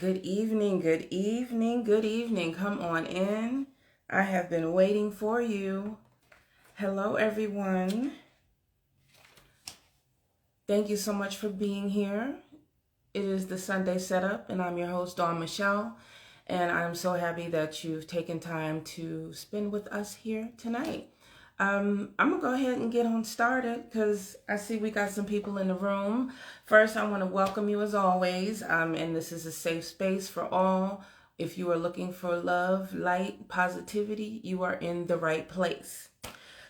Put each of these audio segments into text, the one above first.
Good evening, good evening, good evening. Come on in. I have been waiting for you. Hello, everyone. Thank you so much for being here. It is the Sunday Setup, and I'm your host, Dawn Michelle. And I'm so happy that you've taken time to spend with us here tonight. I'm going to go ahead and get on started because I see we got some people in the room. First, I want to welcome you as always. And this is a safe space for all. If you are looking for love, light, positivity, you are in the right place.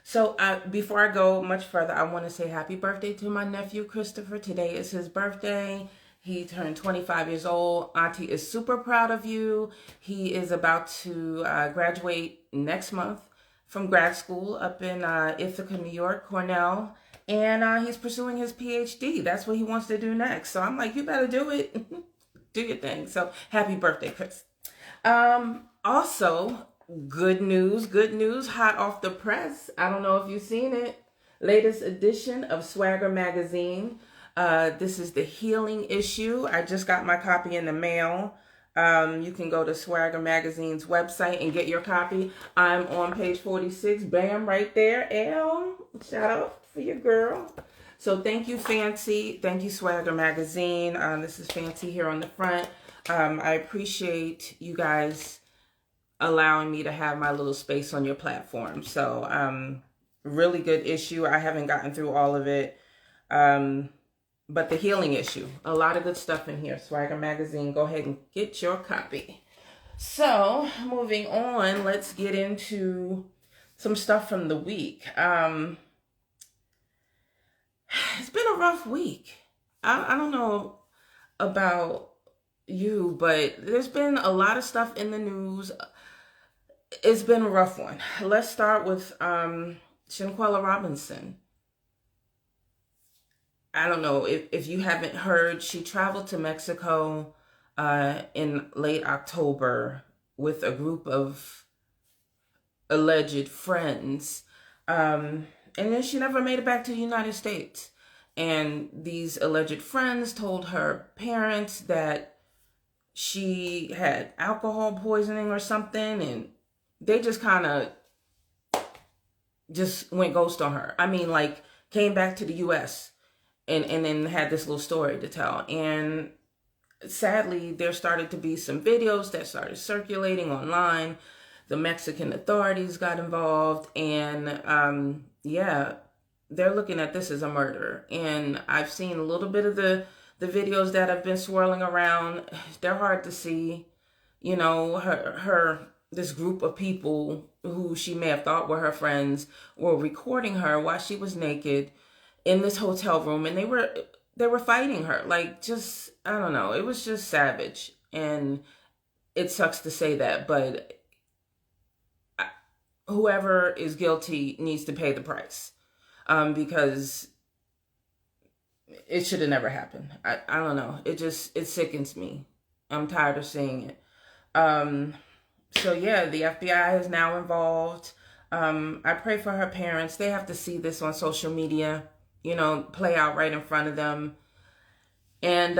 So before I go much further, I want to say happy birthday to my nephew, Christopher. Today is his birthday. He turned 25 years old. Auntie is super proud of you. He is about to graduate next month from grad school up in Ithaca, New York, Cornell. And he's pursuing his PhD. That's what he wants to do next. So I'm like, you better do it. Do your thing. So happy birthday, Chris. Also, good news, hot off the press. I don't know if you've seen it. Latest edition of SwagHer Magazine. This is the healing issue. I just got my copy in the mail. You can go to SwagHer Magazine's website and get your copy. I'm on page 46. Bam, right there. L, shout out for your girl. So thank you, Fancy. Thank you, SwagHer Magazine. This is Fancy here on the front. I appreciate you guys allowing me to have my little space on your platform. So really good issue. I haven't gotten through all of it. But the healing issue, a lot of good stuff in here. SwagHer Magazine, go ahead and get your copy. So, moving on, let's get into some stuff from the week. It's been a rough week. I don't know about you, but there's been a lot of stuff in the news. It's been a rough one. Let's start with Shanquella Robinson. I don't know if you haven't heard, she traveled to Mexico in late October with a group of alleged friends. And then she never made it back to the United States. And these alleged friends told her parents that she had alcohol poisoning or something. And they just kind of just went ghost on her. I mean, like, came back to the U.S., and then had this little story to tell. And sadly, there started to be some videos that started circulating online. The Mexican authorities got involved. And yeah, they're looking at this as a murder. And I've seen a little bit of the videos that have been swirling around. They're hard to see. You know, this group of people who she may have thought were her friends were recording her while she was naked in this hotel room, and they were fighting her. Like, just, I don't know, it was just savage. And it sucks to say that, but whoever is guilty needs to pay the price, because it should have never happened. I don't know, it sickens me. I'm tired of seeing it. So yeah, the FBI is now involved. I pray for her parents. They have to see this on social media, you know, play out right in front of them. And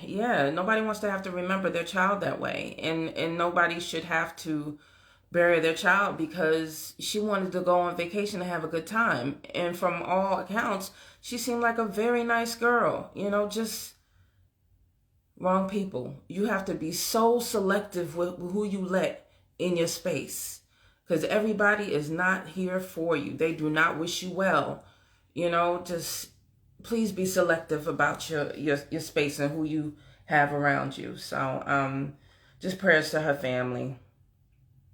yeah, nobody wants to have to remember their child that way. And nobody should have to bury their child because she wanted to go on vacation and have a good time. And from all accounts, she seemed like a very nice girl. You know, just wrong people. You have to be so selective with who you let in your space, because everybody is not here for you. They do not wish you well. You know, just please be selective about your space and who you have around you. So just prayers to her family.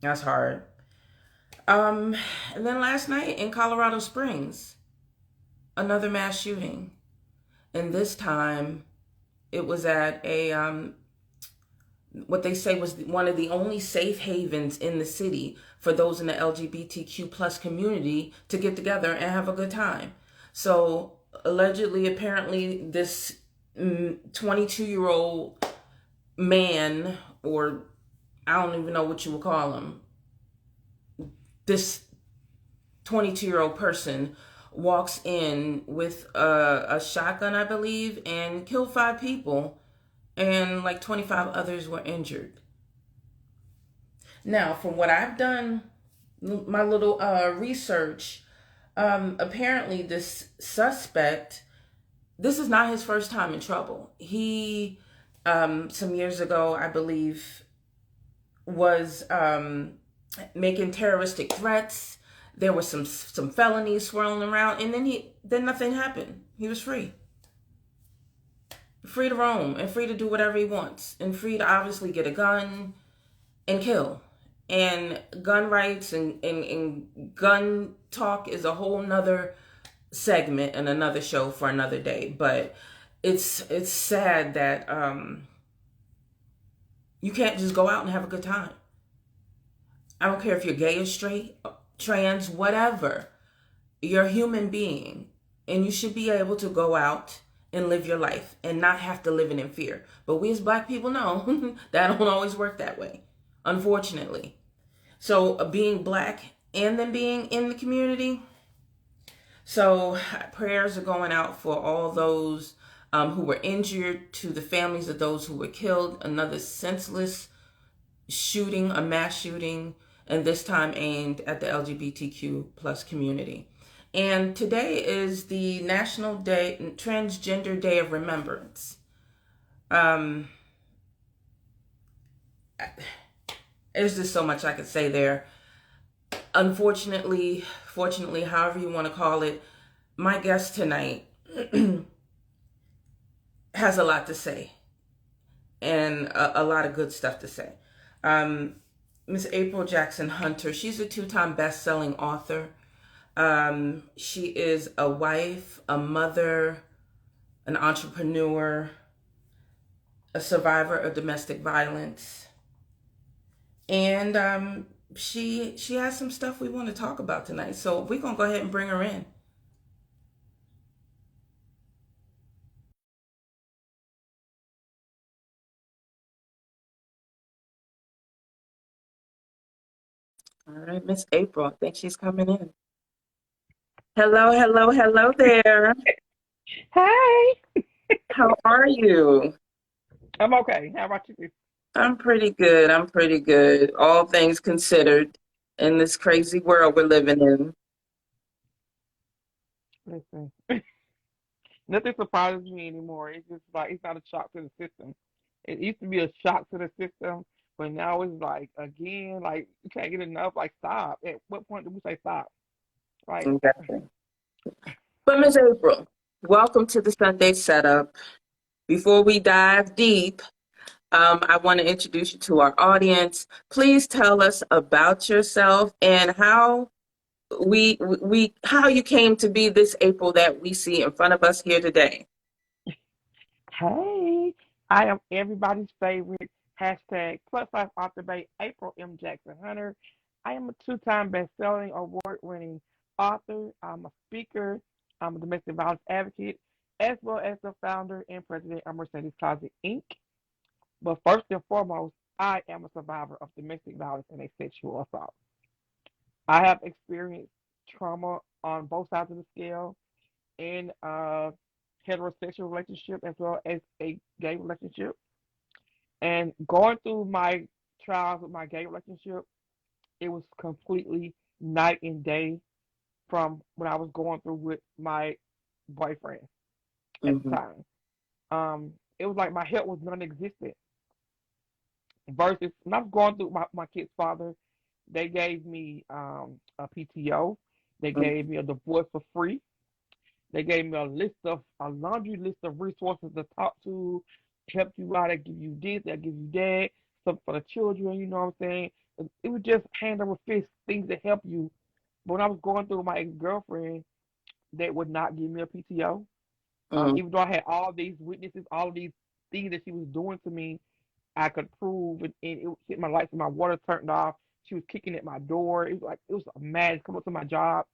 That's hard. And then last night in Colorado Springs, another mass shooting. And this time it was at a what they say was one of the only safe havens in the city for those in the LGBTQ plus community to get together and have a good time. So allegedly, apparently, this 22-year-old man, or I don't even know what you would call him, this 22-year-old person walks in with a shotgun, I believe, and killed 5 people and like 25 others were injured. Now, from what I've done, my little research, apparently this suspect, this is not his first time in trouble. He, some years ago, I believe, was making terroristic threats. There were some felonies swirling around, and then nothing happened. He was free to roam and free to do whatever he wants, and free to obviously get a gun and kill. And gun rights and gun talk is a whole nother segment and another show for another day. But it's sad that you can't just go out and have a good time. I don't care if you're gay or straight, trans, whatever. You're a human being, and you should be able to go out and live your life and not have to live in fear. But we as Black people know that don't always work that way, unfortunately. So being Black and then being in the community. So prayers are going out for all those who were injured, to the families of those who were killed. Another senseless shooting, a mass shooting, and this time aimed at the LGBTQ plus community. And today is the National Day, Transgender Day of Remembrance. There's just so much I could say there. Unfortunately, fortunately, however you want to call it, my guest tonight has a lot to say, and a lot of good stuff to say. Miss April Jackson Hunter, she's a 2-time best-selling author. She is a wife, a mother, an entrepreneur, a survivor of domestic violence, and she has some stuff we want to talk about tonight. So we're gonna go ahead and bring her in. All right, Miss April, I think she's coming in. Hello, hello, hello there. Hey, How are you? I'm okay. How about you? I'm pretty good. I'm pretty good. All things considered, in this crazy world we're living in. Listen, nothing surprises me anymore. It's just like it's not a shock to the system. It used to be a shock to the system, but now it's like again, like you can't get enough. Like stop. At what point do we say stop? Like, Exactly. But Miss April, welcome to the Sunday setup. Before we dive deep, I want to introduce you to our audience. Please tell us about yourself and how you came to be this April that we see in front of us here today. hey, I am everybody's favorite hashtag plus size author babe, April M. Jackson Hunter. I am a two-time best-selling, award-winning author. I'm a speaker. I'm a domestic violence advocate, as well as the founder and president of Mercedes Closet Inc. But first and foremost, I am a survivor of domestic violence and a sexual assault. I have experienced trauma on both sides of the scale in a heterosexual relationship as well as a gay relationship. And going through my trials with my gay relationship, it was completely night and day from when I was going through with my boyfriend at the Mm-hmm. time. It was like my help was non-existent. Versus when I was going through my kid's father, they gave me a PTO. They gave me a divorce for free. They gave me a laundry list of resources to talk to, help you out. They give you this, they give you that, stuff for the children. You know what I'm saying? It was just hand over fist things that help you. But when I was going through with my ex girlfriend, they would not give me a PTO. Mm-hmm. Even though I had all these witnesses, all of these things that she was doing to me, I could prove, and it hit my lights and my water turned off. She was kicking at my door. It was like it was a mad come up to my job.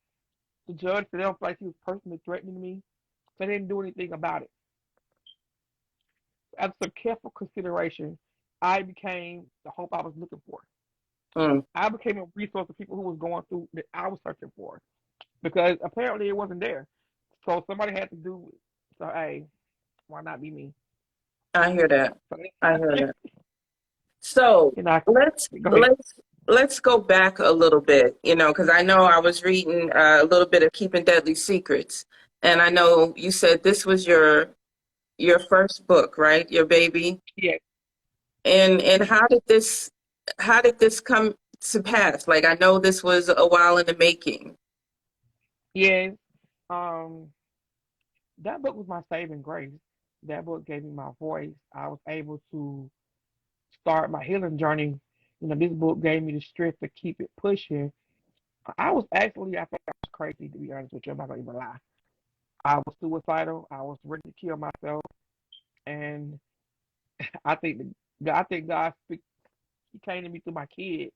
The judge said they don't feel like she was personally threatening me, so they didn't do anything about it. After careful consideration, I became the hope I was looking for. Mm-hmm. I became a resource for people who was going through that I was searching for because apparently it wasn't there. So somebody had to do it. So hey, why not be me? I hear that. So, I hear that. So you know, go ahead. let's go back a little bit, because I know I was reading a little bit of Keeping Deadly Secrets, and I know you said this was your first book, right? Your baby. Yes, And yes, how did this come to pass? Like I know this was a while in the making. yes. Um, that book was my saving grace. That book gave me my voice. I was able to start my healing journey. This book gave me the strength to keep it pushing. I think I was crazy, to be honest with you. I'm not gonna even lie. I was suicidal. I was ready to kill myself, and I think I think God speak. He came to me through my kid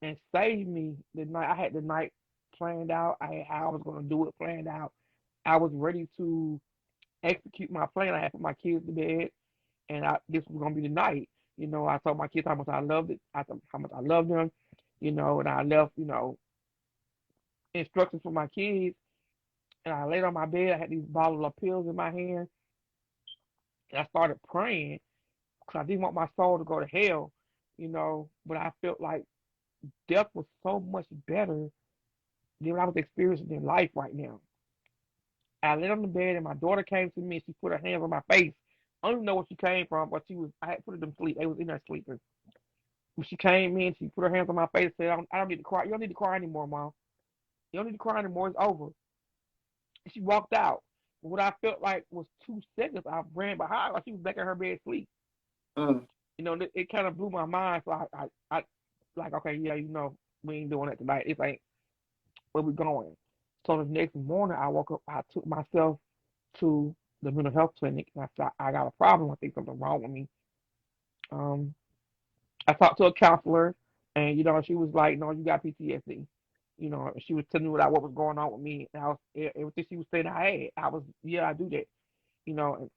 and saved me. The night I had the night planned out. I had how I was gonna do it planned out. I was ready to execute my plan. I had put my kids to bed, and this was gonna be the night. I told my kids how much I loved it. I told how much I loved them. And I left instructions for my kids. And I laid on my bed. I had these bottle of pills in my hand, and I started praying because I didn't want my soul to go to hell. But I felt like death was so much better than what I was experiencing in life right now. I laid on the bed, and my daughter came to me, and she put her hands on my face. I don't even know where she came from, but I had put them to sleep. They was in there sleeping. When she came in, she put her hands on my face and said, I don't need to cry. You don't need to cry anymore, Mom. You don't need to cry anymore. It's over. And she walked out. What I felt like was 2 seconds. I ran behind her. She was back in her bed asleep. Mm, It kind of blew my mind. So I like, okay, yeah, we ain't doing that tonight. It's like, where we going? So the next morning, I woke up. I took myself to the mental health clinic, and I said, I got a problem. I think something wrong with me. Um, I talked to a counselor, and she was like, "No, you got PTSD." She was telling me what was going on with me, and everything she was saying I had. I was, yeah, I do that. And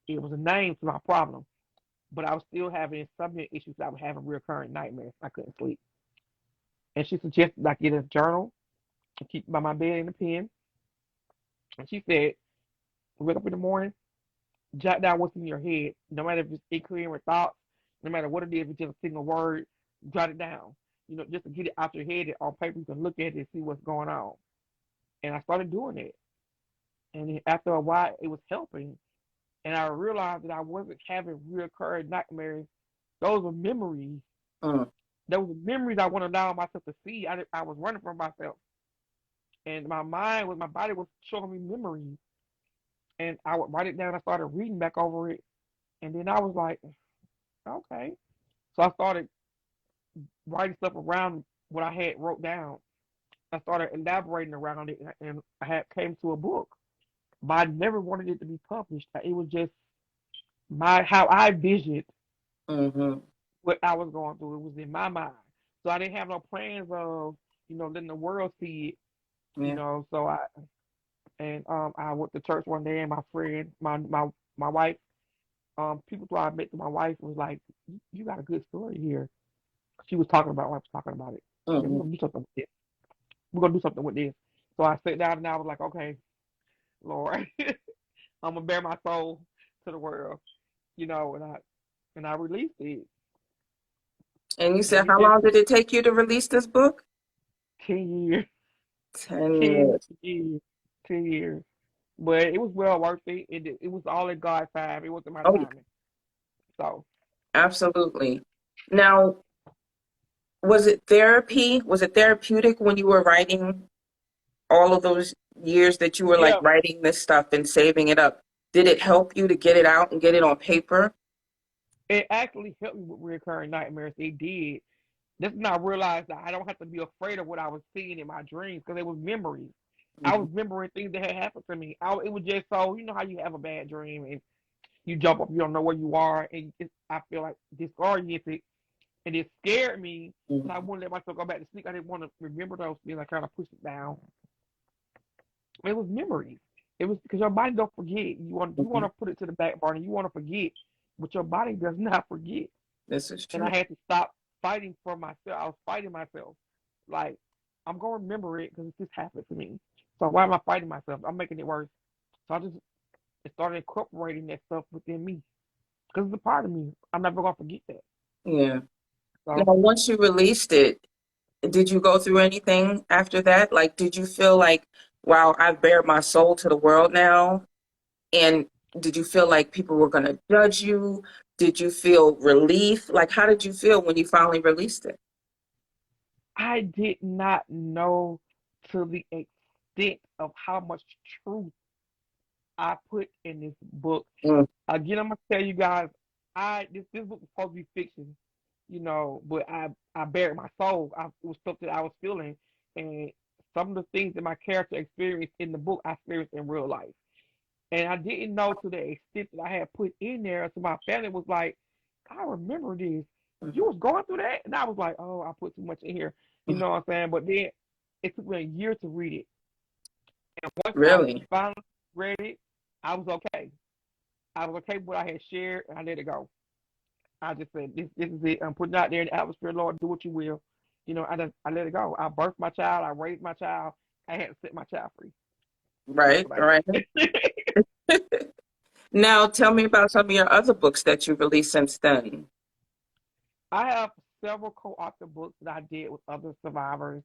it was a name to my problem, but I was still having insomnia issues. I was having recurring nightmares. I couldn't sleep, and she suggested I get a journal and keep it by my bed in a pen. And she said, wake up in the morning, jot down what's in your head, no matter if it's incoherent thoughts, no matter what it is, if it's just a single word, jot it down. Just to get it out your head and on paper, you can look at it and see what's going on. And I started doing it. And after a while, it was helping. And I realized that I wasn't having recurring nightmares. Those were memories. mm. Those were memories I wouldn't allow myself to see. I was running from myself. And my body was showing me memories. And I would write it down. I started reading back over it. And then I was like, okay. So I started writing stuff around what I had wrote down. I started elaborating around it, and I had came to a book. But I never wanted it to be published. It was just my how I visioned Mm-hmm. what I was going through. It was in my mind, so I didn't have no plans of letting the world see it. Yeah. So I went to church one day, and my friend, my wife, people thought I met my wife was like, "You got a good story here." She was talking about what I was talking about it. She said, "We're Mm-hmm. gonna do something with this. We're gonna do something with this." So I sat down and I was like, "Okay, Lord, I'm gonna bear my soul to the world," and I released it, And you said and it how just long did it take you to release this book? 10 years, 10 10 years. years, 10 years, but it was well worth it. It was all in God's time. It wasn't my Oh, yeah, timing. So absolutely. Now, was it therapy? Was it therapeutic when you were writing all of those years that you were like yeah, writing this stuff and saving it up? Did it help you to get it out and get it on paper? it actually helped me with recurring nightmares. It did. That's when I realized that I don't have to be afraid of what I was seeing in my dreams because it was memories. I Mm-hmm. was remembering things that had happened to me. It was just so how you have a bad dream and you jump up, you don't know where you are, and I feel like disoriented, and it scared me. So I Mm-hmm. wouldn't let myself go back to sleep. I didn't want to remember those things. I kind of pushed it down. It was memories. It was because your body don't forget. You want Mm-hmm. to put it to the back burner. You want to forget, but your body does not forget. This is And I true. had to stop fighting for myself. I was fighting myself. Like, I'm going to remember it because this happened to me. So why am I fighting myself? I'm making it worse. So I just started incorporating that stuff within me. because it's a part of me. I'm never gonna forget that. Yeah. Now, So once you released it, did you go through anything after that? Like, did you feel like, wow, I've bared my soul to the world now? And did you feel like people were going to judge you? Did you feel relief? Like, how did you feel when you finally released it? I did not know to the extent of how much truth I put in this book. Mm, Again, I'm gonna tell you guys, this book was supposed to be fiction, but I buried my soul. It was stuff that I was feeling, and some of the things that my character experienced in the book, I experienced in real life. And I didn't know to the extent that I had put in there. So my family was like, I remember this. You was going through that? And I was like, oh, I put too much in here. You mm. know what I'm saying? But then it took me a year to read it. And once I Really? finally read it, I was okay. I was okay with what I had shared, and I let it go. I just said, this is it. I'm putting it out there in the atmosphere, Lord, do what you will. I let it go. I birthed my child. I raised my child. I had to set my child free. Right, Like, right. Now, tell me about some of your other books that you released since then. I have several co-author books that I did with other survivors.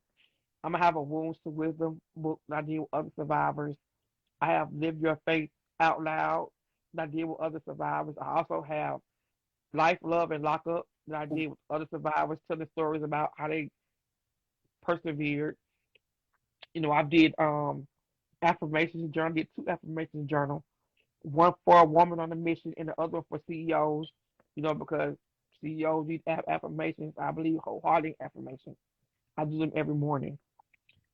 I'm gonna have a Wounds to Wisdom book that I did with other survivors. I have Live Your Faith Out Loud that I did with other survivors. I also have Life, Love, and Lock Up that I did with other survivors, telling stories about how they persevered. I did affirmations journal. I did two affirmations journal. One for a woman on a mission, and the other one for CEOs. Because CEOs need to have affirmations. I believe wholehearted affirmations. I do them every morning,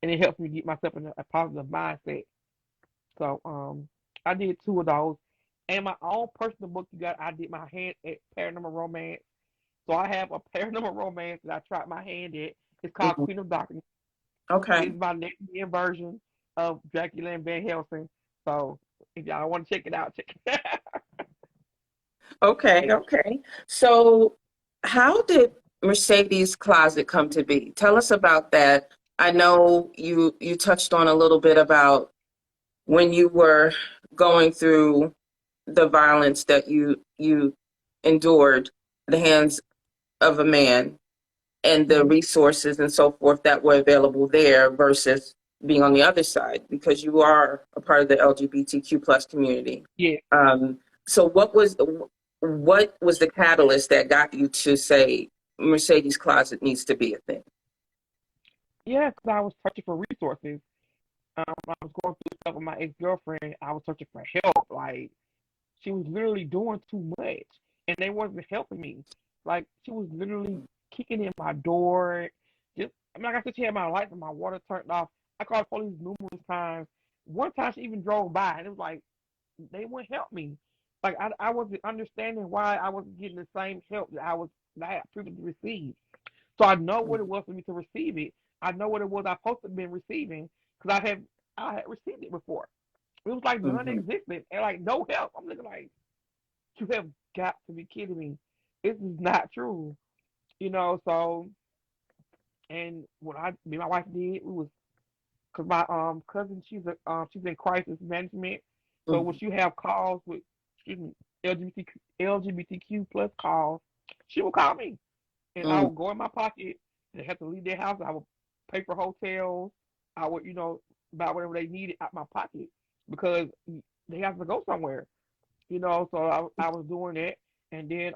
and it helps me get myself in a positive mindset. So I did two of those, and my own personal book. I did my hand at paranormal romance. So I have a paranormal romance that I tried my hand at. It's called Mhm. Queen of Darkness. Okay. It's my lesbian version of Dracula and Van Helsing. So if y'all want to check it out, check it out. Okay, okay. So, how did Mercedes Closet come to be? Tell us about that. I know you touched on a little bit about when you were going through the violence that you endured at the hands of a man and the Hmm. resources and so forth that were available there versus being on the other side because you are a part of the LGBTQ plus community. Yeah, Um, so what was the catalyst that got you to say Mercedes Closet needs to be a thing? yeah, because I was searching for resources. I was going through stuff with my ex girlfriend. I was searching for help. Like she was literally doing too much, and they wasn't helping me. Like she was literally kicking in my door. Like I said, she had my lights and my water turned off. I called the police numerous times. One time she even drove by, and it was like they wouldn't help me. Like I wasn't understanding why I wasn't getting the same help that I had previously received. So I know what it was for me to receive it. I know what it was I supposed to have been receiving because I had received it before. It was like Mm-hmm. non-existent and like no help. I'm looking like you have got to be kidding me. This is not true. So and what me and my wife did, we was because my cousin she's in crisis management. So when Hmm. she have calls with excuse me LGBTQ plus calls, she will call me and I Mm. would go in my pocket and they have to leave their house. I would pay for hotels. I would buy whatever they needed out my pocket because they have to go somewhere. So I was doing that, and then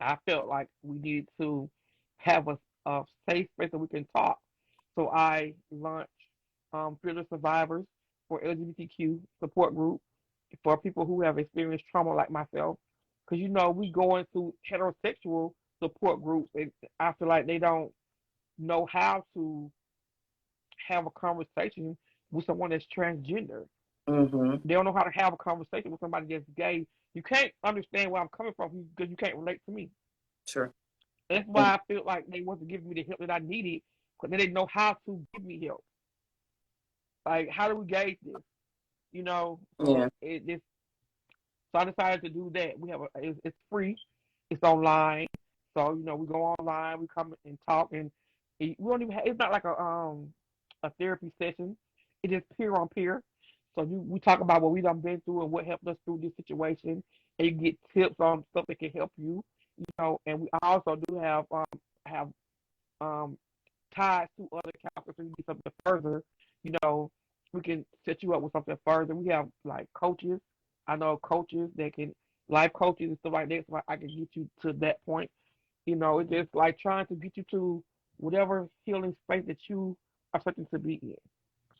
I felt like we needed to have a safe space that we can talk. So I launched Fearless Survivors for LGBTQ support group for people who have experienced trauma like myself. Because we going through heterosexual support groups, and I feel like they don't know how to have a conversation with someone that's transgender. Mm-hmm. They don't know how to have a conversation with somebody that's gay. You can't understand where I'm coming from because you can't relate to me. Sure. That's Mm. why I feel like they wasn't giving me the help that I needed because they didn't know how to give me help. Like, how do we gauge this? So Yeah. so I decided to do that. It's free, it's online. So we go online, we come and talk, and we don't even. It's not like a therapy session. It's just peer on peer. So we talk about what we done been through and what helped us through this situation. and you get tips on stuff that can help you. And we also do have um ties to other counselors. So you need something further, you know, we can set you up with something further. We have like coaches. I know coaches that can life coaches and stuff like that. So I can get you to that point. It's just like trying to get you to whatever healing space that you are searching to be in.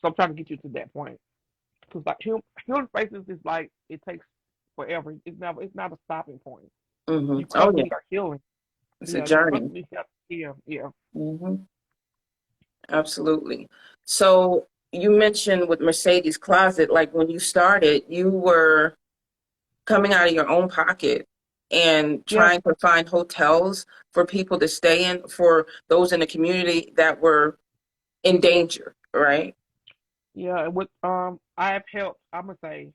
So I'm trying to get you to that point. Because like healing spaces is like it takes forever. It's not a stopping point. You Oh yeah, constantly are healing. it's a Yeah, you journey. constantly have to heal. Yeah. Hmm. Absolutely. So you mentioned with Mercedes Closet, like when you started, you were coming out of your own pocket and Yeah. trying to find hotels for people to stay in for those in the community that were in danger, right? Yeah. And with I have helped, I'm gonna say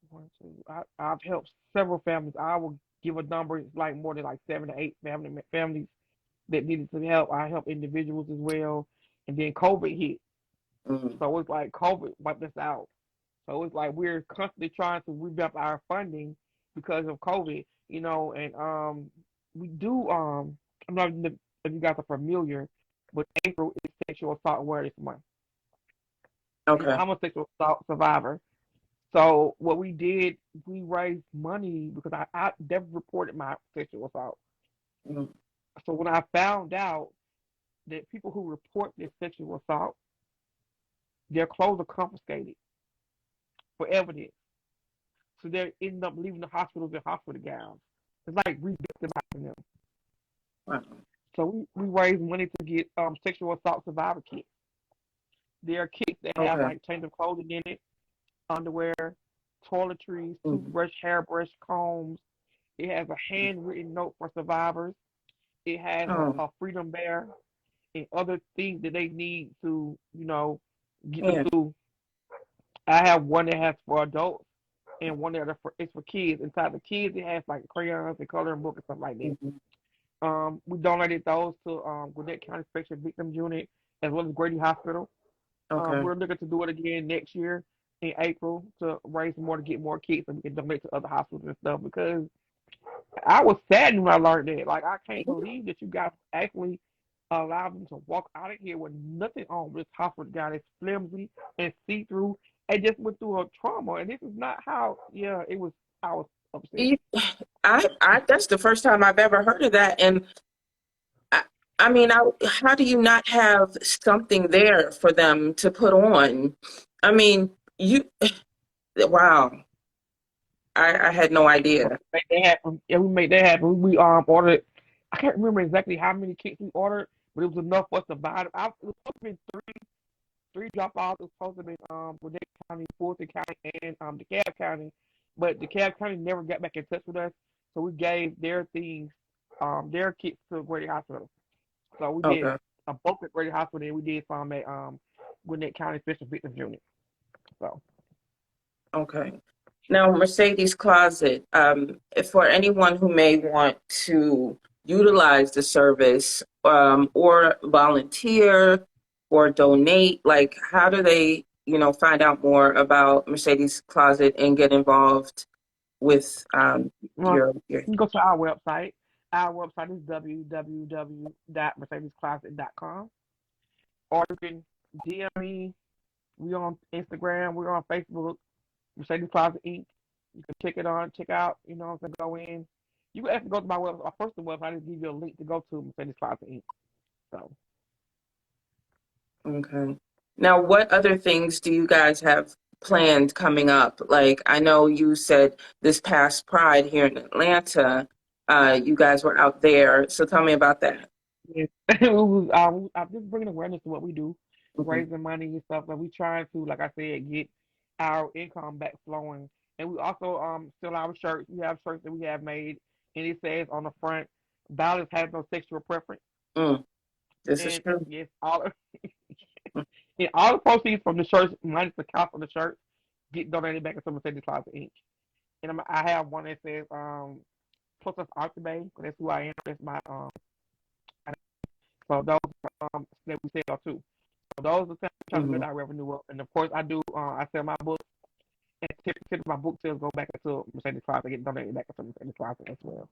one, two, I've helped several families. I will give a number, it's like more than like 7 to 8 families that needed some help. I help individuals as well. And then COVID hit. Mm. So it's like COVID wiped us out. So it's like we're constantly trying to revamp our funding because of COVID. And we do I'm not even if you guys are familiar, but April is Sexual Assault Awareness Month. And Okay. I'm a sexual assault survivor. So what we did, we raised money because I never reported my sexual assault. Mm. So when I found out that people who report their sexual assault, their clothes are confiscated for evidence. So they end up leaving the hospitals in hospital gowns. It's like re-victimizing them. Wow. So we raise money to get sexual assault survivor kits. There are kits that have Okay. like change of clothing in it, underwear, toiletries, Mm. toothbrush, hairbrush, combs. It has a handwritten note for survivors. It has Oh, a freedom bear and other things that they need to, get them yeah. through. I have one that has for adults and one that is for kids. Inside the kids, it has like crayons and coloring book and stuff like that. Hmm. We donated those to Gwinnett County Special Victims Unit as well as Grady Hospital. Okay. We're looking to do it again next year in April to raise more to get more kits and we can donate to other hospitals and stuff because I was saddened when I learned that. Like, I can't believe that you guys actually allowed them to walk out of here with nothing on. This hospital guy that's flimsy and see through and just went through a trauma. And this is not how, yeah, it was. I was upset. You- that's the first time I've ever heard of that. And I, I mean, how do you not have something there for them to put on? I mean, wow, I had no So idea. we made that happen. Yeah, we made that happen. We ordered, I can't remember exactly how many kits we ordered, but it was enough for us to buy them. It was supposed to be three drop offs. It was supposed to be Gwinnett County, Fulton County, and DeKalb County, but DeKalb County never got back in touch with us, so we gave their things, their kits to Grady Hospital. So we did Okay. a bulk at Grady Hospital, and we did some at Gwinnett County Special Victims Unit. So Okay. Now, Mercedes Closet, for anyone who may want to utilize the service, or volunteer or donate, like how do they, find out more about Mercedes Closet and get involved with well, your you can go to our website. Our website is www.mercedescloset.com, or you can DM me. We're on Instagram. We're on Facebook. Mercedes Closet Inc. You can check out. Go in. You can actually go to my website, my personal website. I just give you a link to go to Mercedes Closet Inc. So, Okay. Now, what other things do you guys have planned coming up? Like, I know you said this past Pride here in Atlanta, you guys were out there. So tell me about that. yeah. it was, I'm just bringing awareness to what we do, Hmm. raising money and stuff. But we trying to, like I said, get our income back flowing. And we also sell our shirts. We have shirts that we have made, and it says on the front, "Violence has no sexual preference." Mm, this is And true. yes, all the proceeds from the shirts, minus the cost of the shirts, get donated back into Mercedes Closet Inc. And I have one that says plus us Octobay, because that's who I am. That's my so those that we sell too. So those are the things I'm trying to build Hmm. our revenue up. And of course I do I sell my books And 10% of my book sales go back into Mercedes Closet, get donated back into Mercedes Closet as well.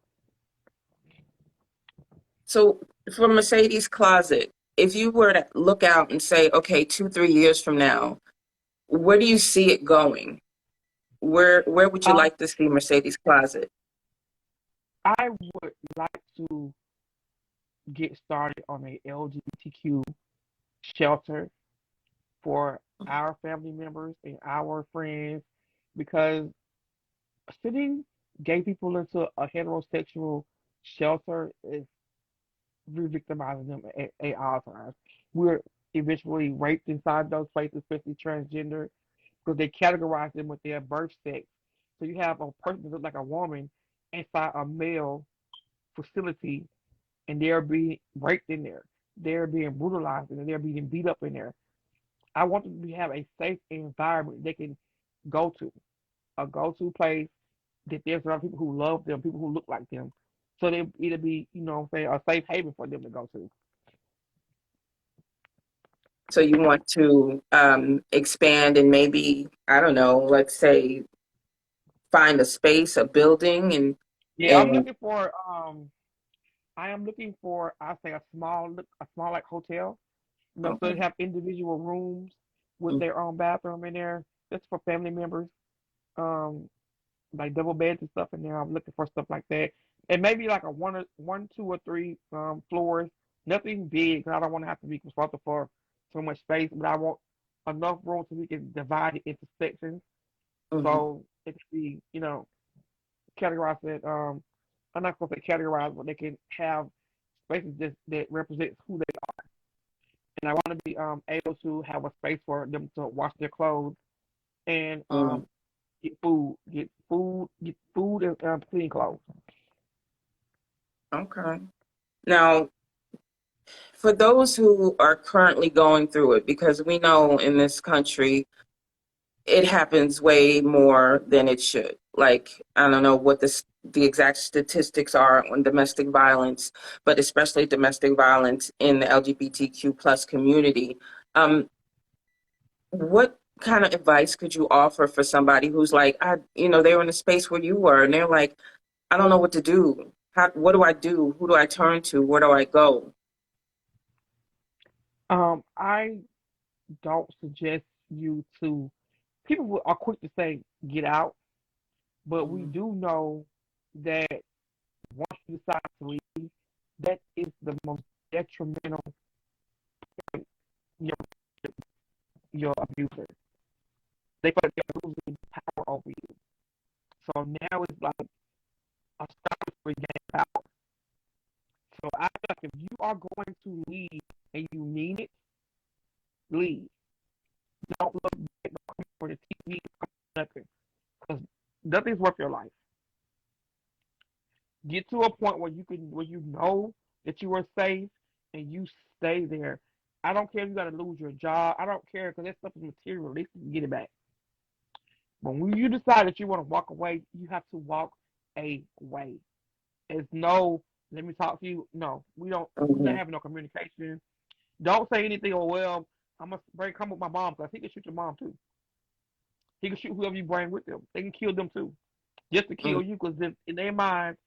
So for Mercedes Closet, if you were to look out and say, okay, 2, 3 years from now, where do you see it going? Where would you Um, like to see Mercedes Closet? I would like to get started on a LGBTQ shelter for our family members and our friends because sending gay people into a heterosexual shelter is re-victimizing them at all times. We're eventually raped inside those places, especially transgender, because they categorize them with their birth sex. So you have a person that looks like a woman inside a male facility, and they're being raped in there. They're being brutalized and they're being beat up in there. I want them to have a safe environment they can go to, a go-to place that there's a lot of people who love them, people who look like them. So they it'll be, say a safe haven for them to go to. So you want to expand and maybe, I don't know, let's say find a space, a building, Yeah, and I am looking for I say a small like hotel. So they okay. have individual rooms with their own bathroom in there, just for family members. Um, like double beds and stuff in there. I'm looking for stuff like that, and maybe like a one, two, or three floors. Nothing big, 'cause I don't want to have to be responsible for so much space, but I want enough room so we can divide it into sections, Mhm. so it can be, categorized that. I'm not supposed to say categorize, but they can have spaces that represents who they are. And I want to be able to have a space for them to wash their clothes and Mm, get food and clean clothes. okay. Now, for those who are currently going through it, because we know in this country it happens way more than it should. Like, I don't know what the exact statistics are on domestic violence, but especially domestic violence in the LGBTQ plus community. Um, what kind of advice could you offer for somebody who's like, they were in a space where you were, and they're like, I don't know what to do. What do I do? Who do I turn to? Where do I go? I don't suggest you to. Are quick to say get out, but we Mm, do know that once you decide to leave, that is the most detrimental to your your abuser. They feel like they're losing power over you. So now it's like a struggle to regain power. So I feel like if you are going to leave and you mean it, leave. Don't look back, don't come for the TV, nothing, because nothing's worth your life. Get to a point where you know that you are safe and you stay there. I don't care if you got to lose your job. I don't care because that stuff is materialistic. You get it back. But when you decide that you want to walk away, you have to walk away. It's no, let me talk to you. No, we don't. We're not mhm, having no communication. Don't say anything. Oh well, I'm gonna come with my mom because he can shoot your mom too. He can shoot whoever you bring with them. They can kill them too, just to mm. kill you because in their mind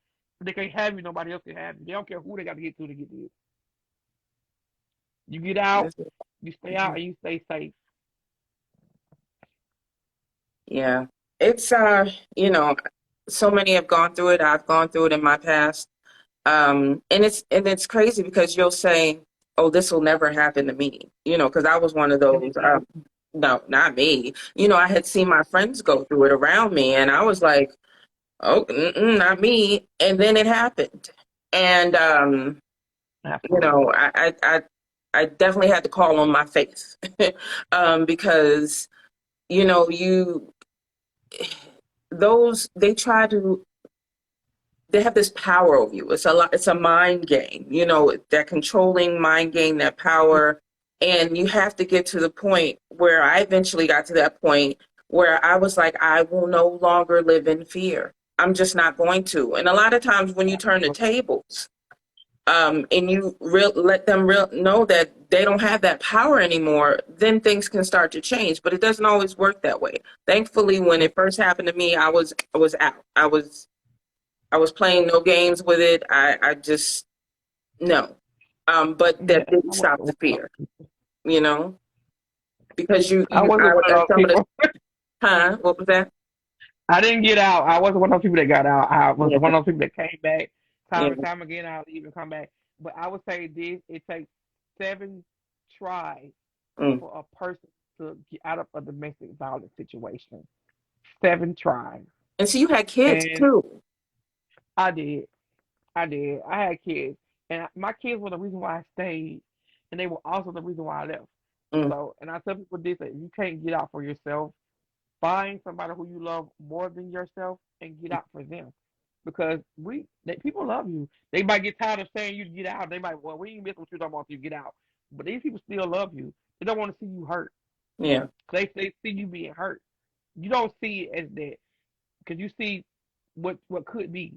they can't have you. Nobody else can have you. They don't care who they got to get to you. You get out, This is- you stay out, mhm. and you stay safe. Yeah. It's you know, so many have gone through it. I've gone through it in my past. And it's crazy because you'll say, "Oh, this will never happen to me," because I was one of And it those. will. No, not me. I had seen my friends go through it around me, and I was like, "Oh, not me." And then it happened, and Absolutely. I definitely had to call on my faith, because you those they try to they have this power over you. It's a mind game, that controlling mind game, that power. And you have to get to the point where I eventually got to that point where I was like, I will no longer live in fear. I'm just not going to. And a lot of times when you turn the Absolutely. tables, and you let them know that they don't have that power anymore, then things can start to change. But it doesn't always work that way. Thankfully, when it first happened to me, I was out. I was playing no games with it. I just no. But Yeah, that didn't stop the fear, you know, because I wasn't one of those some of the people. what was that? I didn't get out. I wasn't one of those people that got out. I was Yeah, one of those people that came back time yeah. and time again. I'll even come back. But I would say this: it takes 7 tries Mm. for a person to get out of a domestic violence situation. 7 tries, And so you had kids and too. I did. I did. I had kids, and my kids were the reason why I stayed, and they were also the reason why I left. Mm. So, and I tell people this: that you can't get out for yourself. Find somebody who you love more than yourself and get out for them. Because people love you. They might get tired of saying you get out. They might, well, we ain't miss what you don't want you get out. But these people still love you. They don't want to see you hurt. Yeah. They see you being hurt. You don't see it as that because you see what could be.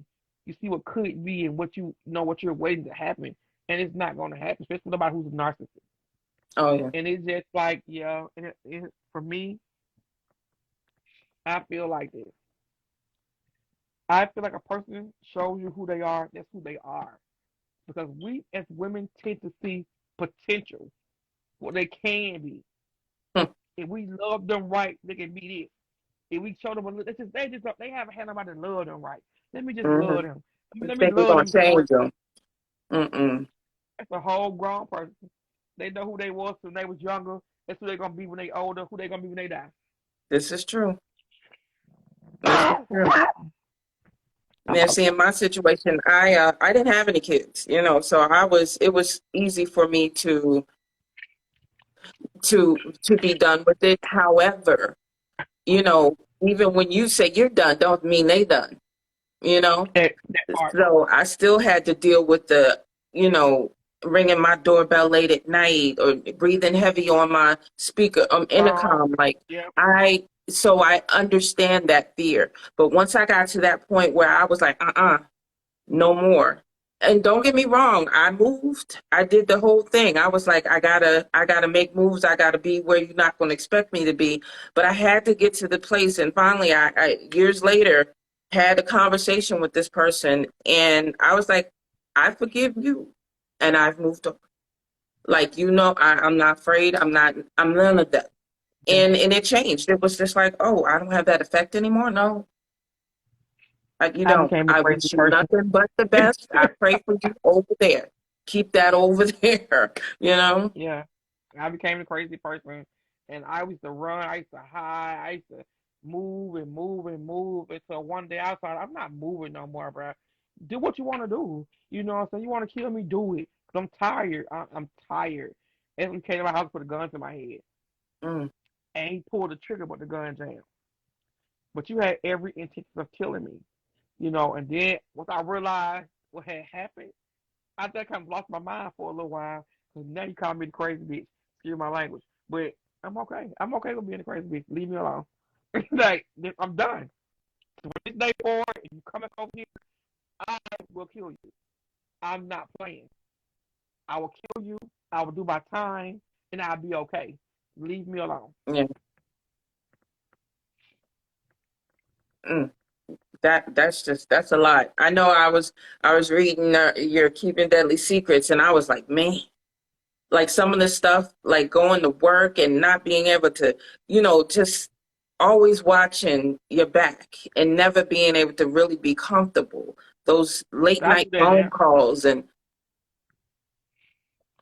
You see what could be and what you know what you're waiting to happen, and it's not going to happen. Especially with somebody who's a narcissist. Oh yeah. And it's just like and for me, I feel like this. I feel like a person shows you who they are, that's who they are. Because we as women tend to see potential, what they can be. Hmm. If we love them right, they can be this. If we show them a little, they haven't had nobody to love them right. Let me just Mm-hmm. love them. You Let me think we're love gonna them just change right. them? Mm-mm. That's a whole grown person. They know who they was when they was younger. That's who they're gonna be when they older. Who they gonna be when they die. This is true. This is true. I'm Now, out. see, in my situation, I didn't have any kids, so it was easy for me to be done with it. However, even when you say you're done, don't mean they done, you know. That part. So I still had to deal with you know, ringing my doorbell late at night or breathing heavy on my speaker, Phone. intercom. Like Yeah. so I understand that fear. But once I got to that point where I was like, no more. And don't get me wrong, I moved. I did the whole thing. I was like, I gotta make moves. I gotta be where you're not gonna expect me to be. But I had to get to the place, and finally, I years later had a conversation with this person, and I was like, I forgive you, and I've moved on. Like I'm not afraid. I'm none of that. Yeah. And it changed. It was just like, oh, I don't have that effect anymore. No, you I don't. became a I crazy wish you person. nothing but the best. I pray for you over there. Keep that over there, you know? Yeah. I became a crazy person, and I used to run. I used to hide. I used to move and move and move until one day I thought, I'm not moving no more, bro. Do what you want to do. You know what I'm saying? You want to kill me? Do it. Cause I'm tired. I'm tired. And he came to my house, put a gun to my head, Mm, and he pulled the trigger, but the gun jammed. But you had every intention of killing me, And then once I realized what had happened, I think I kind of lost my mind for a little while. Cause now you call me the crazy bitch. Excuse my language, but I'm okay. I'm okay with being a crazy bitch. Leave me alone. Like I'm done. So from this day forward, if you come back over here, I will kill you. I'm not playing. I will kill you. I will do my time, and I'll be okay. Leave me alone. yeah. Mm. That's a lot. I know I was reading your Keeping Deadly Secrets, and I was like, man, like some of the stuff, like going to work and not being able to, just always watching your back and never being able to really be comfortable. Those late I do night that phone now. calls and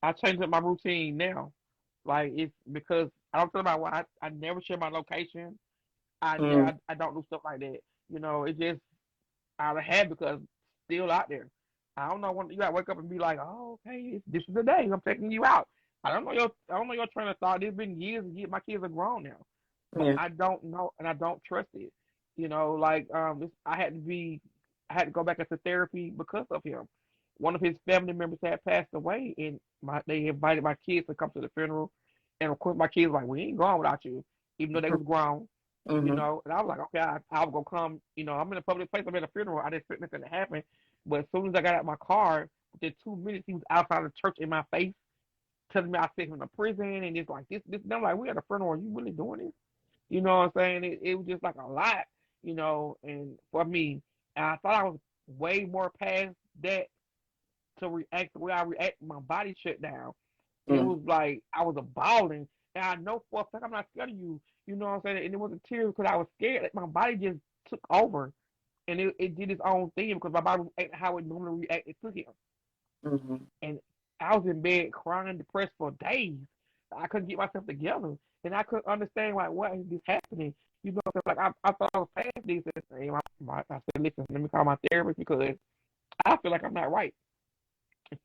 I changed up my routine now. Like it's because I don't tell about why I never share my location. mm, I don't do stuff like that. It just out of habit because it's still out there. I don't know when you gotta wake up and be like, oh, okay, this is the day I'm taking you out. I don't know your train of thought. It's been years and years. My kids are grown now, but yeah. I don't know and I don't trust it. Like I had to go back into therapy because of him. One of his family members had passed away, and they invited my kids to come to the funeral, and of course my kids were like, we ain't going without you, even though they was grown. Hmm. And I was like, okay, I'll go come. I'm in a public place. I'm at a funeral. I didn't expect nothing to happen. But as soon as I got out my car, within 2 minutes, he was outside the church in my face, telling me I sent him to prison and it's like this. And I'm like, we had a funeral. Are you really doing this? You know what I'm saying? It was just like a lot, and for me, and I thought I was way more past that to react the way I react. My body shut down. It Mm, was like I was a balling, and I know for a fact I'm not scared of you. You know what I'm saying? And it wasn't tears because I was scared. Like, my body just took over, and it did its own thing because my body was acting how it normally reacted to him. mhm, And I was in bed crying, depressed for days. I couldn't get myself together, and I couldn't understand like what is this happening. You know, so like I thought I was past this. And I said, listen, let me call my therapist because I feel like I'm not right.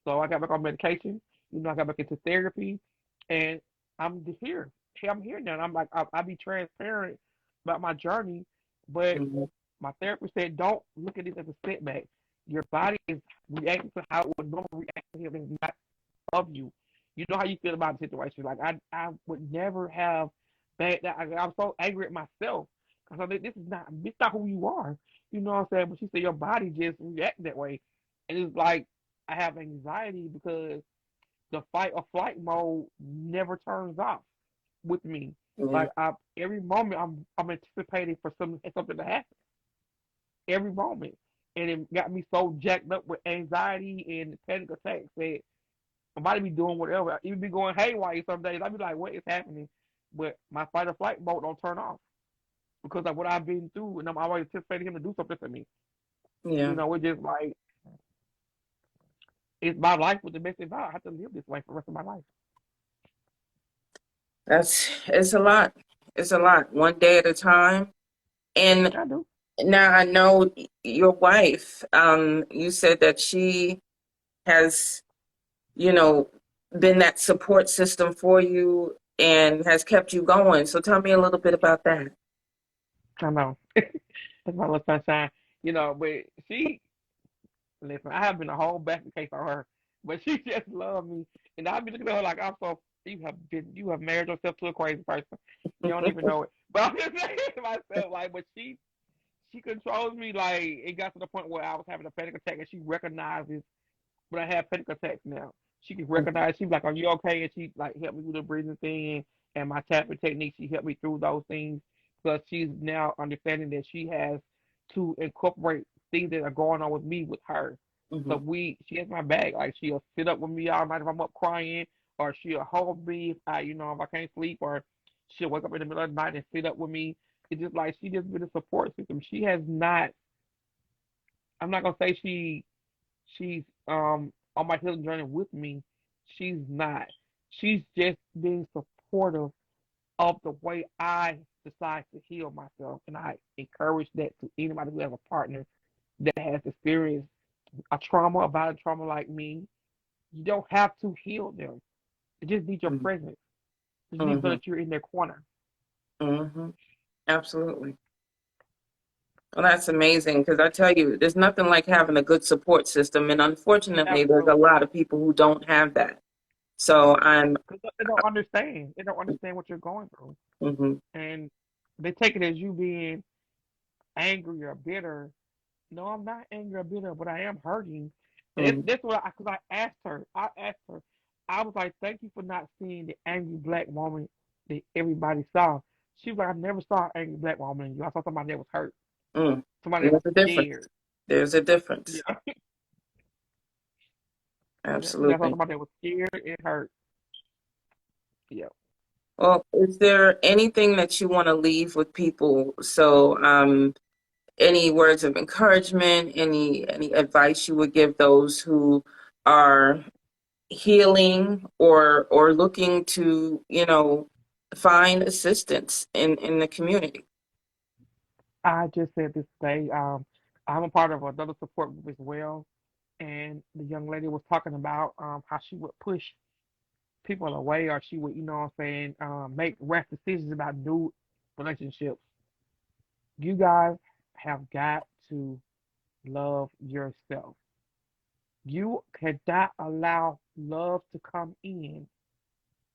So I got back on medication. I got back into therapy, and I'm just here. Hey, I'm here now. And I'm like, I be transparent about my journey, but mhm, my therapist said, don't look at this as a setback. Your body is reacting to how it would normally react to him, and it's not of you. You know how you feel about the situation. Like I would never have bad. I'm so angry at myself because I think this not who you are. You know what I'm saying? But she said your body just react that way, and it's like I have anxiety because the fight or flight mode never turns off with me. yeah, Like every moment I'm anticipating for something to happen every moment, and it got me so jacked up with anxiety and panic attacks that I might be doing whatever. I even be going haywire some days. I be like, what is happening? But my fight or flight mode don't turn off because of what I've been through, and I'm always anticipating him to do something for me. yeah. It's just like it's my life with the best advice. I have to live this way for the rest of my life. It's a lot. It's a lot, one day at a time. And I do. now I know your wife. You said that she has, you know, been that support system for you and has kept you going. So tell me a little bit about that. I know. That's my little sunshine. But she listen. I have been a whole basket case on her, but she just loved me, and I be looking at her like I'm so. You have married yourself to a crazy person. You don't even know it. But I'm just saying to myself like, but she controls me. Like it got to the point where I was having a panic attack, and she recognizes when I have panic attacks now. She can Mhm, recognize. She's like, "Are you okay?" And she like helped me with the breathing thing and my tapping technique. She helped me through those things because she's now understanding that she has to incorporate things that are going on with me with her. So mhm, she has my back. Like she'll sit up with me all night if I'm up crying, or she'll hold me if I can't sleep, or she'll wake up in the middle of the night and sit up with me. It's just like she just been a support system. She has not. I'm not gonna say she's on my healing journey with me. She's not. She's just being supportive of the way I decide to heal myself, and I encourage that to anybody who has a partner that has experienced a trauma, about a trauma like me. You don't have to heal them. You just need your mhm, presence. You just need to know mhm, that you're in their corner. mhm. Absolutely. Well, that's amazing because I tell you, there's nothing like having a good support system. And unfortunately, there's a Absolutely. lot of people who don't have that. So I'm, Because they don't understand. They don't understand what you're going through. mhm, And they take it as you being angry or bitter. No, I'm not angry or bitter, but I am hurting. And mhm, that's what because I asked her. I was like, thank you for not seeing the angry black woman that everybody saw. She was like, I never saw an angry black woman in you. I saw somebody that was hurt, mm. somebody that was There's a difference. scared. There's a difference. Yeah. Yeah. I saw Absolutely. somebody that was scared and hurt. Yeah. Well, is there anything that you want to leave with people? So, any words of encouragement, any advice you would give those who are healing or looking to, find assistance in the community? I just said this today. I'm a part of another support group as well. And the young lady was talking about how she would push people away or she would, what I'm saying, make rash decisions about new relationships. You guys have got to love yourself. You cannot allow love to come in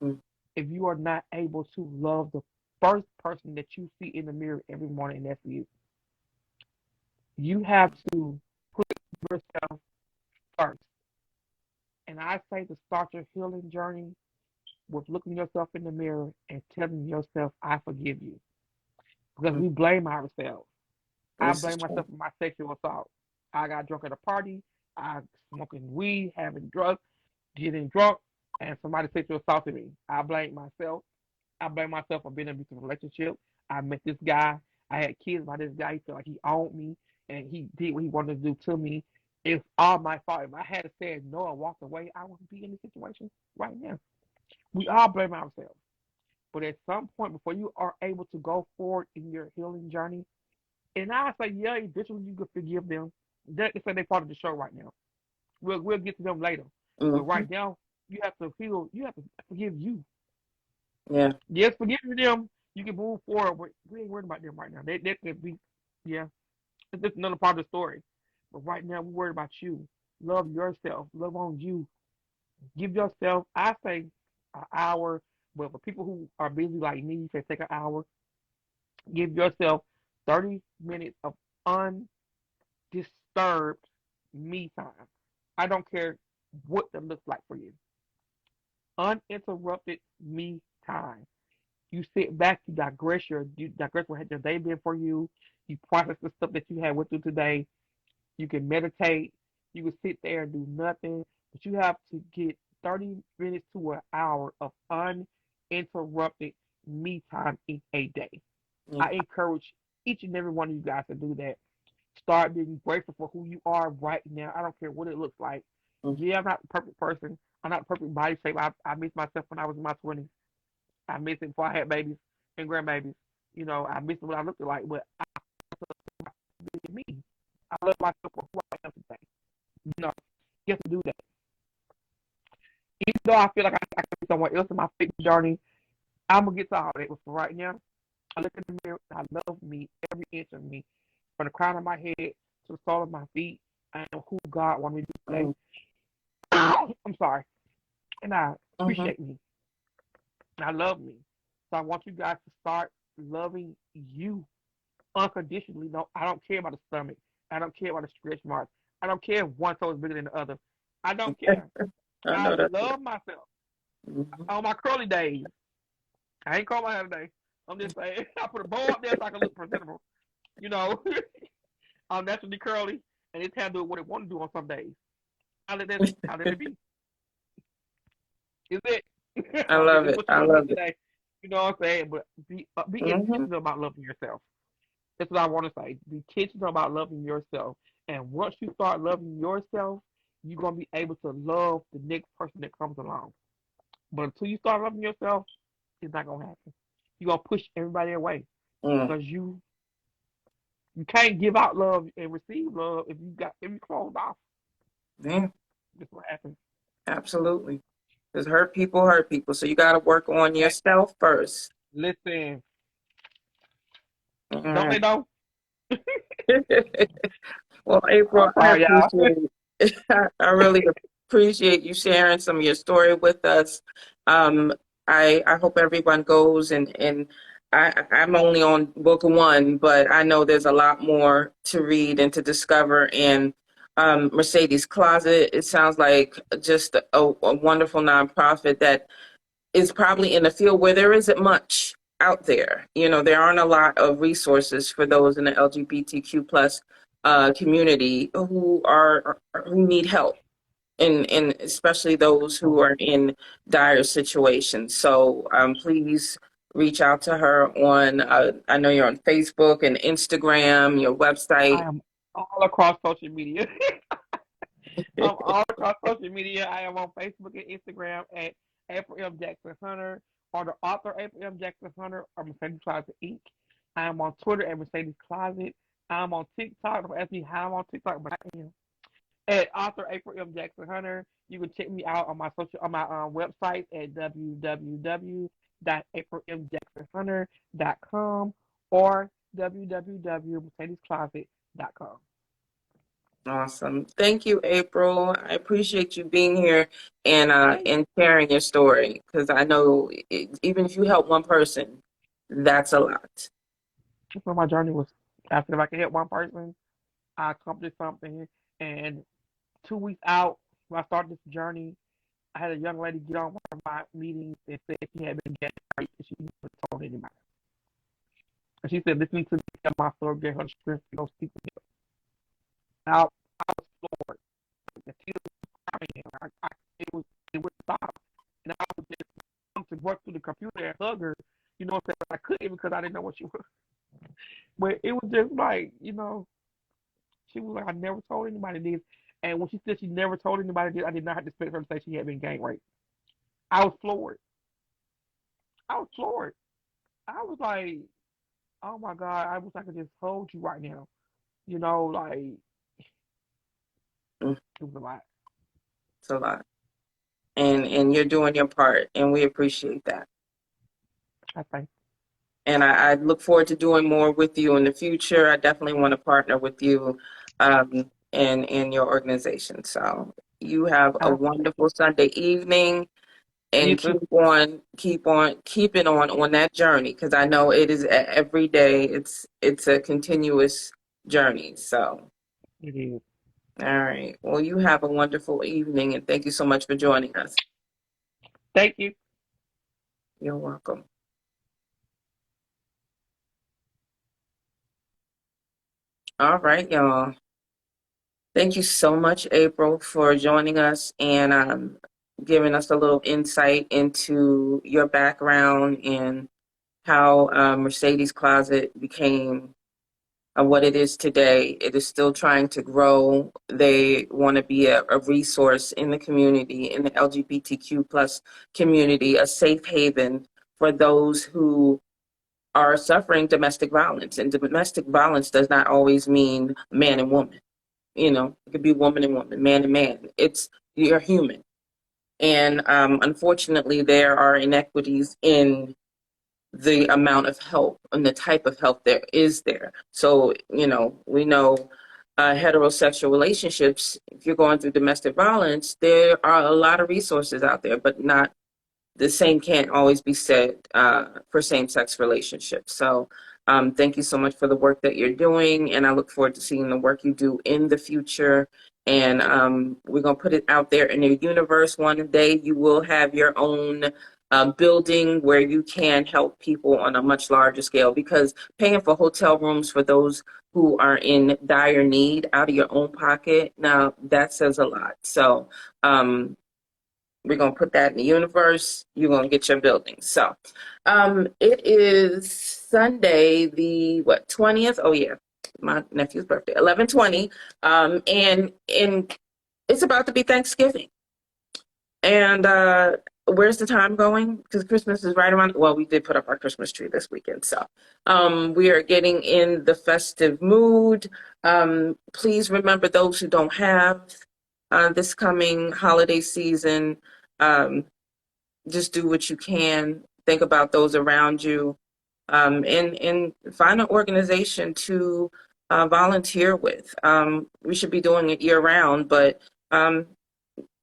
Mm, if you are not able to love the first person that you see in the mirror every morning, and that's you. You have to put yourself first. And I say to start your healing journey with looking yourself in the mirror and telling yourself, I forgive you. Because Mm. we blame ourselves. I This is blame true. myself for my sexual assault. I got drunk at a party. I smoking weed, having drugs, getting drunk, and somebody sexual assaulted me. I blame myself. I blame myself for being in an abusive relationship. I met this guy. I had kids by this guy. He felt like he owned me and he did what he wanted to do to me. It's all my fault. If I had said no and walked away, I wouldn't be in this situation right now. We all blame ourselves. But at some point, before you are able to go forward in your healing journey, and I say, yeah, eventually you can forgive them. They say they part of the show right now. We'll get to them later. But Hmm. right now, you have to heal. You have to forgive you. Yeah. Yes, forgive them. You can move forward, but we ain't worried about them right now. They could be, yeah, it's just another part of the story. But right now, we're worried about you. Love yourself. Love on you. Give yourself, I say, an hour. But for people who are busy like me, you can take an hour. Give yourself 30 minutes of undisturbed me time. I don't care what that looks like for you. Uninterrupted me time. You sit back, you digress what has your day been for you. You process the stuff that you had went through today. You can meditate. You can sit there and do nothing, but you have to get 30 minutes to an hour of uninterrupted me time in a day. Yeah. I encourage each and every one of you guys to do that. Start being grateful for who you are right now. I don't care what it looks like. Mm. Yeah, I'm not the perfect person. I'm not the perfect body shape. I miss myself when I was in my 20s. I miss it before I had babies and grandbabies. You know, I miss what I looked like, but I miss me. I love myself for who I am today. You know, you have to do that. Even though I feel like I can be someone else in my fitness journey, I'm gonna get to all that. But for right now, I look in the mirror and I love me, every inch of me, from the crown of my head to the sole of my feet. I am who God wanted me to be today. Mm. I'm sorry, and I Mm-hmm. appreciate me. And I love me. So I want you guys to start loving you unconditionally. No, I don't care about the stomach. I don't care about the stretch marks. I don't care if one toe is bigger than the other. I don't care. I I know that's right. love myself. Mm-hmm. On my curly days, I ain't curl my hair today. I'm just saying, I put a bow up there so I can look presentable. You know, I'm naturally curly, and it's hair do what it want to do on some days. I let it be. Is it? I love It's it. what you I want to do love it. today. You know what I'm saying? But be Mm-hmm. intentional about loving yourself. That's what I want to say. Be intentional about loving yourself. And once you start loving yourself, you're gonna be able to love the next person that comes along. But until you start loving yourself, it's not gonna happen. You're gonna push everybody away Mm. because you can't give out love and receive love if you close off. Yeah, That's what happens. absolutely. Because hurt people. So you got to work on Hey, yourself first. listen, All don't they right. know? Well, I'm April, I sorry, y'all. appreciate I really appreciate you sharing some of your story with us. Um, I hope everyone goes and I'm only on book one, but I know there's a lot more to read and to discover. And Mercedes Closet, it sounds like just a wonderful nonprofit that is probably in a field where there isn't much out there. You know, there aren't a lot of resources for those in the LGBTQ plus community who need help, and especially those who are in dire situations. So please reach out to her on. I know you're on Facebook and Instagram, your I website. am all across social media. I'm all across social media. I am on Facebook and Instagram at April M. Jackson Hunter or the author April M. Jackson Hunter or Mercedes Closet Inc. I am on Twitter at Mercedes Closet. I'm on TikTok. Don't ask me how I'm on TikTok, but I am at author April M. Jackson Hunter. You can check me out on my website at www.aprilmjacksonhunter.com or www.mercedescloset.com. Awesome. Thank you, April. I appreciate you being here Hey, and sharing your story because I know even if you help one person, that's a lot. that's what my journey was. I said if I could help one person, I accomplished something. And 2 weeks out, when I started this journey, I had a young lady get on one of my meetings and said she had been getting raped and she never told anybody. And she said, listening to me tell my story gave her the strength to go speak with him. Now, I was floored. The tears were crying. It would stop. And I was just come to work through the computer and hug her, what I'm saying? I couldn't because I didn't know what she was. But it was just like, she was like, I never told anybody this. And when she said she never told anybody this, I did not have to expect her to say she had been gang raped. I was floored. I was floored. I was like, oh my God, I wish I could just hold you right now. Like, Mm, it was a lot. it's a lot. And you're doing your part, and we appreciate that. I think. And I look forward to doing more with you in the future. I definitely want to partner with you in your organization. So you have a I think. wonderful Sunday evening, You and too. keeping on that journey, because I know it is every day. It's a continuous journey. So, It is. all right. Well, you have a wonderful evening, and thank you so much for joining us. Thank you. You're welcome. All right, y'all. Thank you so much, April, for joining us and giving us a little insight into your background and how Mercedes Closet became what it is today. It is still trying to grow. They want to be a resource in the community, in the LGBTQ plus community, a safe haven for those who are suffering domestic violence. And domestic violence does not always mean man and woman. It could be woman and woman, man and man. You're human. And unfortunately, there are inequities in the amount of help and the type of help there is there. So, we know heterosexual relationships, if you're going through domestic violence, there are a lot of resources out there, but not the same can't always be said for same-sex relationships. So thank you so much for the work that you're doing, and I look forward to seeing the work you do in the future. And we're going to put it out there in the universe. One day you will have your own building where you can help people on a much larger scale, because paying for hotel rooms for those who are in dire need out of your own pocket, now that says a lot. So we're going to put that in the universe. You're going to get your building. So it is Sunday, the 20th? Oh, yeah. My nephew's birthday, 11/20. And it's about to be Thanksgiving. And where's the time going? Because Christmas is right around. Well, we did put up our Christmas tree this weekend. So we are getting in the festive mood. Please remember those who don't have this coming holiday season. Just do what you can. Think about those around you, and find an organization to volunteer with. We should be doing it year round, but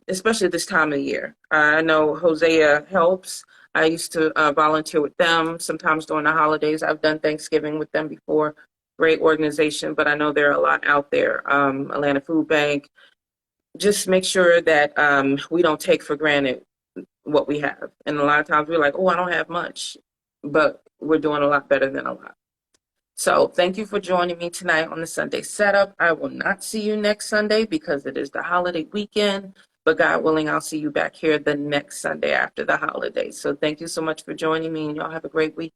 especially this time of year. I know Hosea helps. I used to volunteer with them sometimes during the holidays. I've done Thanksgiving with them before. Great organization, but I know there are a lot out there. Atlanta Food Bank. Just make sure that we don't take for granted what we have. And a lot of times we're like, oh, I don't have much, but we're doing a lot better than a lot. So thank you for joining me tonight on the Sunday Setup. I will not see you next Sunday because it is the holiday weekend, but God willing, I'll see you back here the next Sunday after the holiday. So thank you so much for joining me, and y'all have a great week.